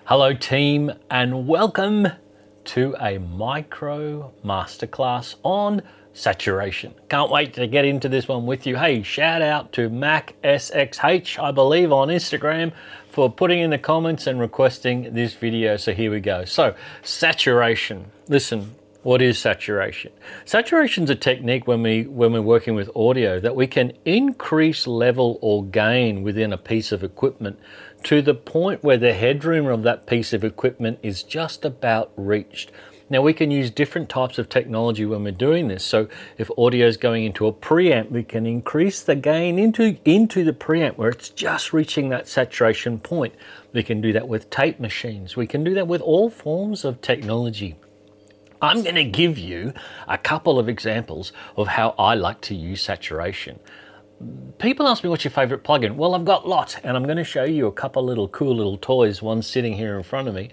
Hello team, and welcome to a Micro Masterclass on saturation. Can't wait to get into this one with you. Hey, shout out to MacSXH, I believe, on Instagram for putting in the comments and requesting this video. So here we go. So saturation, listen. What is saturation? Saturation is a technique when we're working with audio that we can increase level or gain within a piece of equipment to the point where the headroom of that piece of equipment is just about reached. Now we can use different types of technology when we're doing this. So if audio is going into a preamp, we can increase the gain into the preamp where it's just reaching that saturation point. We can do that with tape machines. We can do that with all forms of technology. I'm going to give you a couple of examples of how I like to use saturation. People ask me, what's your favorite plugin? Well, I've got lots, and I'm going to show you a couple little cool little toys, one sitting here in front of me.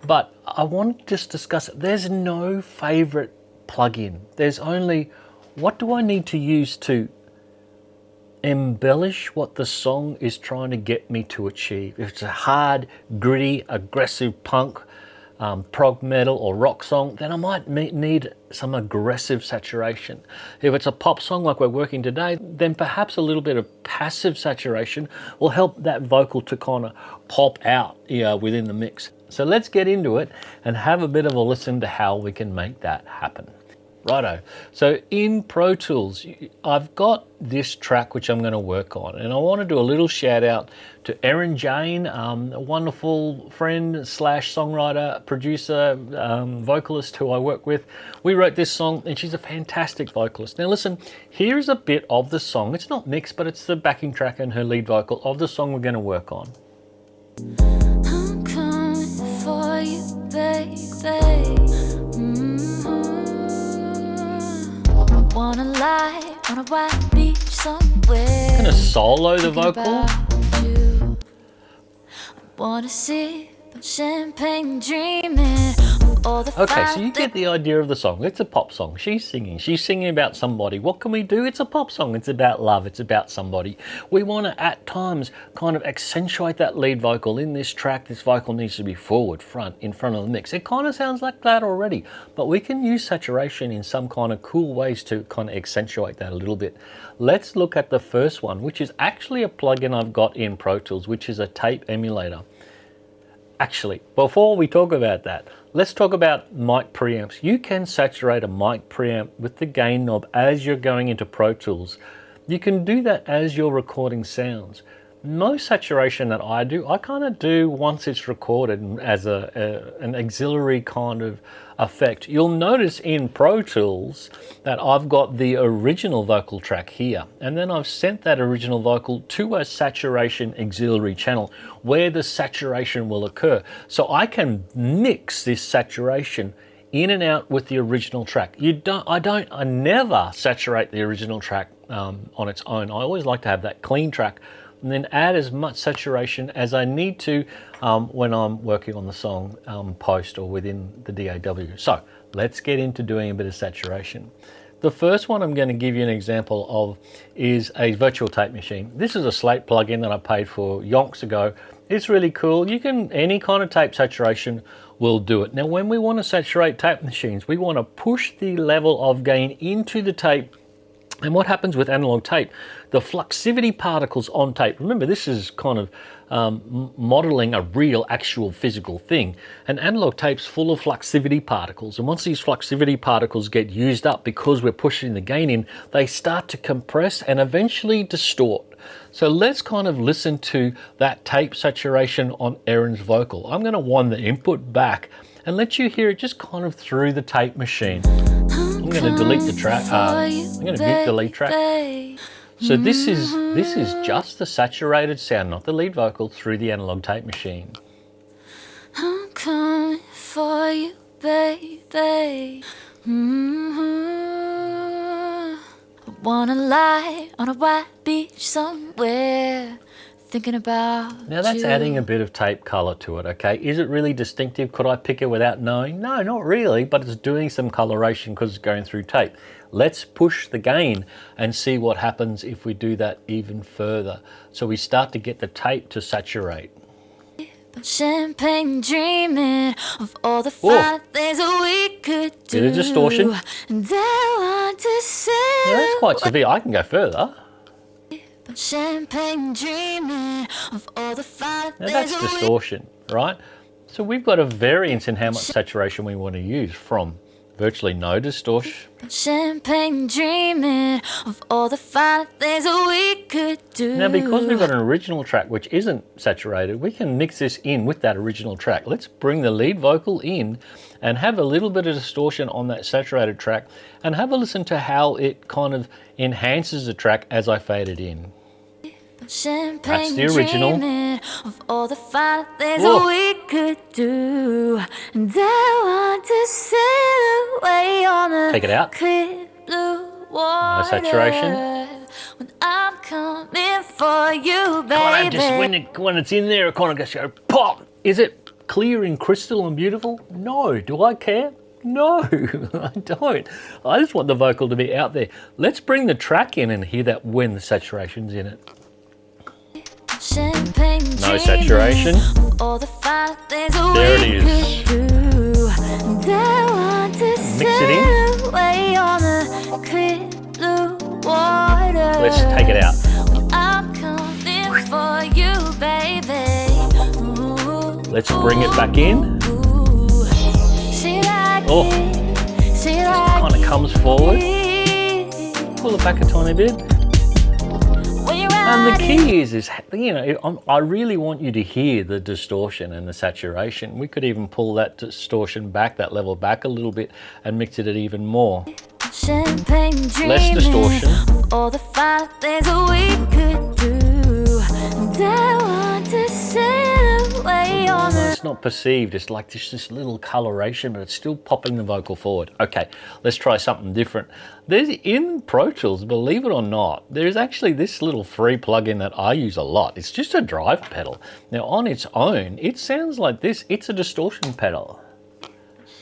But I want to just discuss it. There's no favorite plugin. There's only, what do I need to use to embellish what the song is trying to get me to achieve? If it's a hard, gritty, aggressive punk, prog metal or rock song, then I might need some aggressive saturation. If it's a pop song like we're working today, then perhaps a little bit of passive saturation will help that vocal to kind of pop out within the mix. So let's get into it and have a bit of a listen to how we can make that happen. Righto, so in Pro Tools, I've got this track which I'm going to work on, and I want to do a little shout out to Erin Jane, a wonderful friend slash songwriter, producer, vocalist who I work with. We wrote this song and she's a fantastic vocalist. Now listen, here's a bit of the song. It's not mixed, but it's the backing track and her lead vocal of the song we're going to work on. I'm coming for you, baby. Wanna lie on a white beach somewhere. I'm gonna solo the vocal. Wanna sip on champagne, dreaming of all the Okay, so you get the idea of the song. It's a pop song. She's singing about somebody. What can we do? It's a pop song. It's about love. It's about somebody. We want to, at times, kind of accentuate that lead vocal in this track. This vocal needs to be forward, front, in front of the mix. It kind of sounds like that already, but we can use saturation in some kind of cool ways to kind of accentuate that a little bit. Let's look at the first one, which is actually a plugin I've got in Pro Tools, which is a tape emulator. Actually, before we talk about that, let's talk about mic preamps. You can saturate a mic preamp with the gain knob as you're going into Pro Tools. You can do that as you're recording sounds. Most saturation that I do, I kind of do once it's recorded as an auxiliary kind of effect. You'll notice in Pro Tools that I've got the original vocal track here, and then I've sent that original vocal to a saturation auxiliary channel where the saturation will occur. So I can mix this saturation in and out with the original track. I never saturate the original track on its own. I always like to have that clean track and then add as much saturation as I need to when I'm working on the song post or within the DAW. So let's get into doing a bit of saturation. The first one I'm going to give you an example of is a virtual tape machine. This is a Slate plugin that I paid for yonks ago. It's really cool. You can, any kind of tape saturation will do it. Now when we want to saturate tape machines, we want to push the level of gain into the tape. And what happens with analog tape, the fluxivity particles on tape, remember this is kind of modeling a real actual physical thing. And analog tape's full of fluxivity particles, and once these fluxivity particles get used up because we're pushing the gain in, they start to compress and eventually distort. So let's kind of listen to that tape saturation on Erin's vocal. I'm going to wind the input back and let you hear it just kind of through the tape machine. I'm going to delete the track. I'm going to mute the lead track. So this is just the saturated sound, not the lead vocal, through the analog tape machine. I'm coming for you, baby. I wanna lie on a white beach somewhere, thinking about Now that's you. adding a bit of tape color to it, okay? Is it really distinctive? Could I pick it without knowing? No, not really, but it's doing some coloration because it's going through tape. Let's push the gain and see what happens if we do that even further. So we start to get the tape to saturate. Champagne dreaming of all the fine things that we could do. Bit of distortion. And I want to say Now, that's quite severe. I can go further. champagne dreaming of all the fine Now things that's that we distortion, right? So we've got a variance in how much saturation we want to use, from virtually no distortion. champagne dreaming of all the fine things that we could do. Now, because we've got an original track which isn't saturated, we can mix this in with that original track. Let's bring the lead vocal in and have a little bit of distortion on that saturated track, and have a listen to how it kind of enhances the track as I fade it in. Champagne That's the original. dreaming of all the fine things Whoa. that we could do. And I want to sail away on the Take it out. clear blue water. saturation. When I'm coming for you, baby. Kind of just when it's in there, it kind of goes go pop. Is it clear and crystal and beautiful? No. Do I care? No, I don't. I just want the vocal to be out there. Let's bring the track in and hear that when the saturation's in it. Champagne No saturation. of all the fine things that There we it is. could do. And I want to Mix it in. sail away on the clear blue water. Let's take it out. I'm coming for you, baby. Ooh, Let's bring it back in. ooh. She like Oh. it. She like Kind of comes forward. it. Pull it back a tiny bit. When you're And the riding. key is you know, I really want you to hear the distortion and the saturation. We could even pull that distortion back, that level back a little bit, and mix it even more. Champagne dreaming Less distortion. of all the fine things that we could do. And I want to sail away on the It's not perceived, it's like this little coloration, but it's still popping the vocal forward. Okay, let's try something different. There's in Pro Tools, believe it or not, there's actually this little free plugin that I use a lot. It's just a drive pedal. Now on its own, it sounds like this. It's a distortion pedal.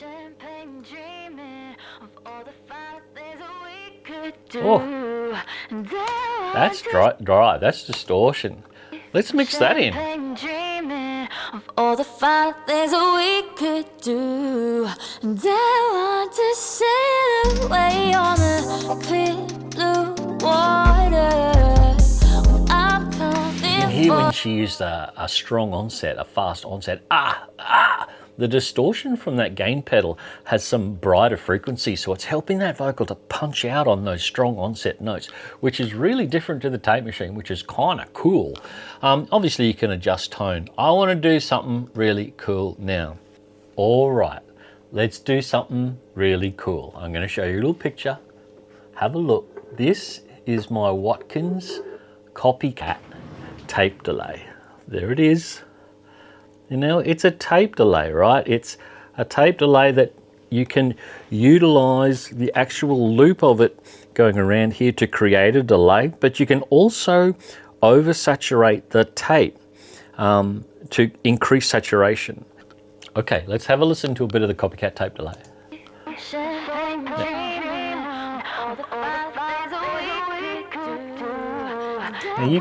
champagne dreaming of all the fine things that we could do. Oh. And I want That's to drive, that's distortion. Let's mix that in. champagne dreaming of all the fine things that we could do. And I want to sail away on the clear blue water. When I'm coming You can hear when for she used a strong onset, a fast onset. The distortion from that gain pedal has some brighter frequency, so it's helping that vocal to punch out on those strong onset notes, which is really different to the tape machine, which is kind of cool. Obviously, you can adjust tone. I want to do something really cool now. All right, let's do something really cool. I'm going to show you a little picture. Have a look. This is my Watkins Copycat tape delay. There it is. You know, it's a tape delay, right? It's a tape delay that you can utilize the actual loop of it going around here to create a delay, but you can also oversaturate the tape to increase saturation. Okay, let's have a listen to a bit of the Copycat tape delay. champagne dreaming of all the fine things that we could do. Now you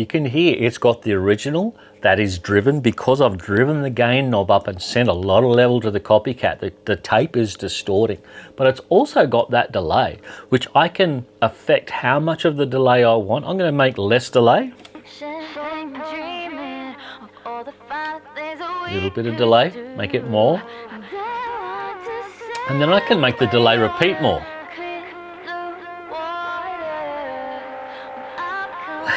can hear it's got the original that is driven because I've driven the gain knob up and sent a lot of level to the Copycat. The tape is distorting, but it's also got that delay, which I can affect how much of the delay I want. I'm going to make less delay, Champagne dreaming of all the fine things that we a little bit of could delay, do. make it more, And I want to sail and then I can make the delay repeat more. clear blue water. I'm coming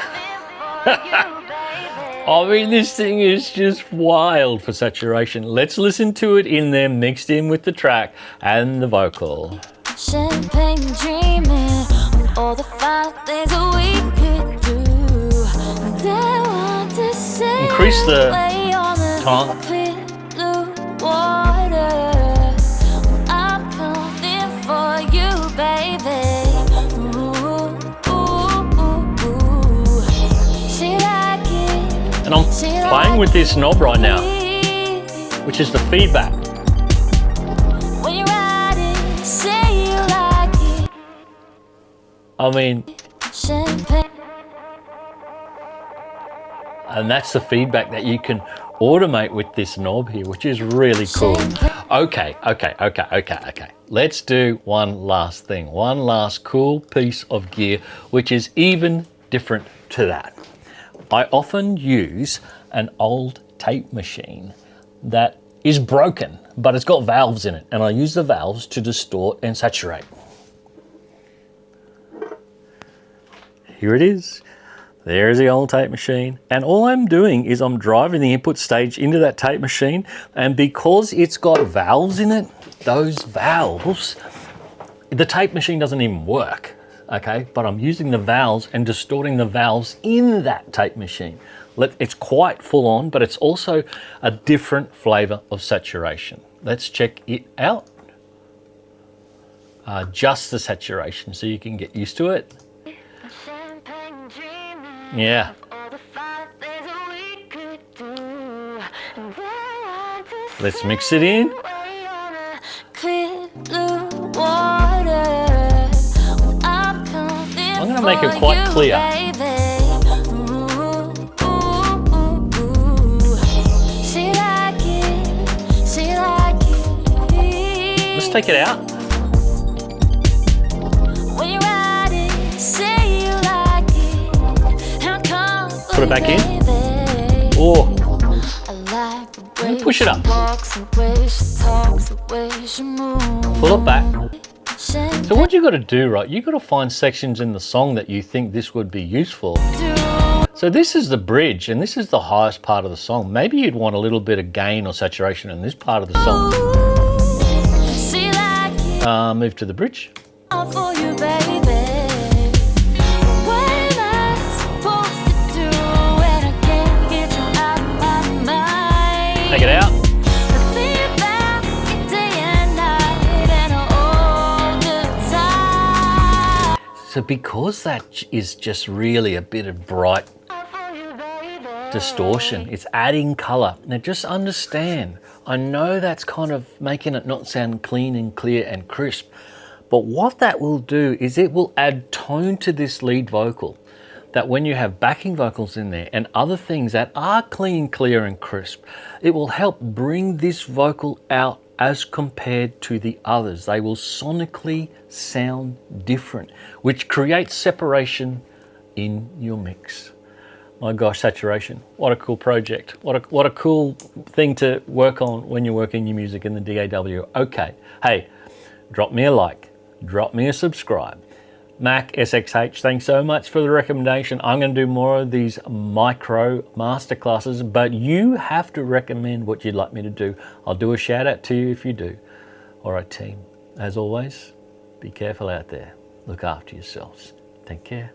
for you, baby. I mean, this thing is just wild for saturation. Let's listen to it in there, mixed in with the track and the vocal. Champagne dreaming of all the fine things that we could do. And I want to sail Increase the away on the tone. clear blue water. I'm coming for you, baby. Ooh, ooh, ooh, ooh. She like it. And I'm playing with this knob right now, it. which is the feedback. When you're riding, say you like it. I mean, Champagne. And that's the feedback that you can automate with this knob here, which is really cool. Okay. Let's do one last thing, one last cool piece of gear, which is even different to that. I often use an old tape machine that is broken, but it's got valves in it, and I use the valves to distort and saturate. Here it is. There's the old tape machine, and all I'm doing is I'm driving the input stage into that tape machine, and because it's got valves in it, those valves, the tape machine doesn't even work, okay? But I'm using the valves and distorting the valves in that tape machine. It's quite full on, but it's also a different flavor of saturation. Let's check it out. Just the saturation, so you can get used to it. Yeah. Let's mix it in. I'm going to make it quite clear. Let's take it out. Put it back in. Oh, let me push it up. Pull it back. So what you got to do, right? You got to find sections in the song that you think this would be useful. So this is the bridge, and this is the highest part of the song. Maybe you'd want a little bit of gain or saturation in this part of the song. Move to the bridge. Take it out. So because that is just really a bit of bright distortion, it's adding color. Now just understand, I know that's kind of making it not sound clean and clear and crisp, but what that will do is it will add tone to this lead vocal, that when you have backing vocals in there and other things that are clean, clear and crisp, it will help bring this vocal out as compared to the others. They will sonically sound different, which creates separation in your mix. My gosh, saturation, what a cool project. What a cool thing to work on when you're working your music in the DAW. Okay, hey, drop me a like, drop me a subscribe. Mac SXH, thanks so much for the recommendation. I'm going to do more of these micro masterclasses, but you have to recommend what you'd like me to do. I'll do a shout out to you if you do. All right, team, as always, be careful out there. Look after yourselves. Take care.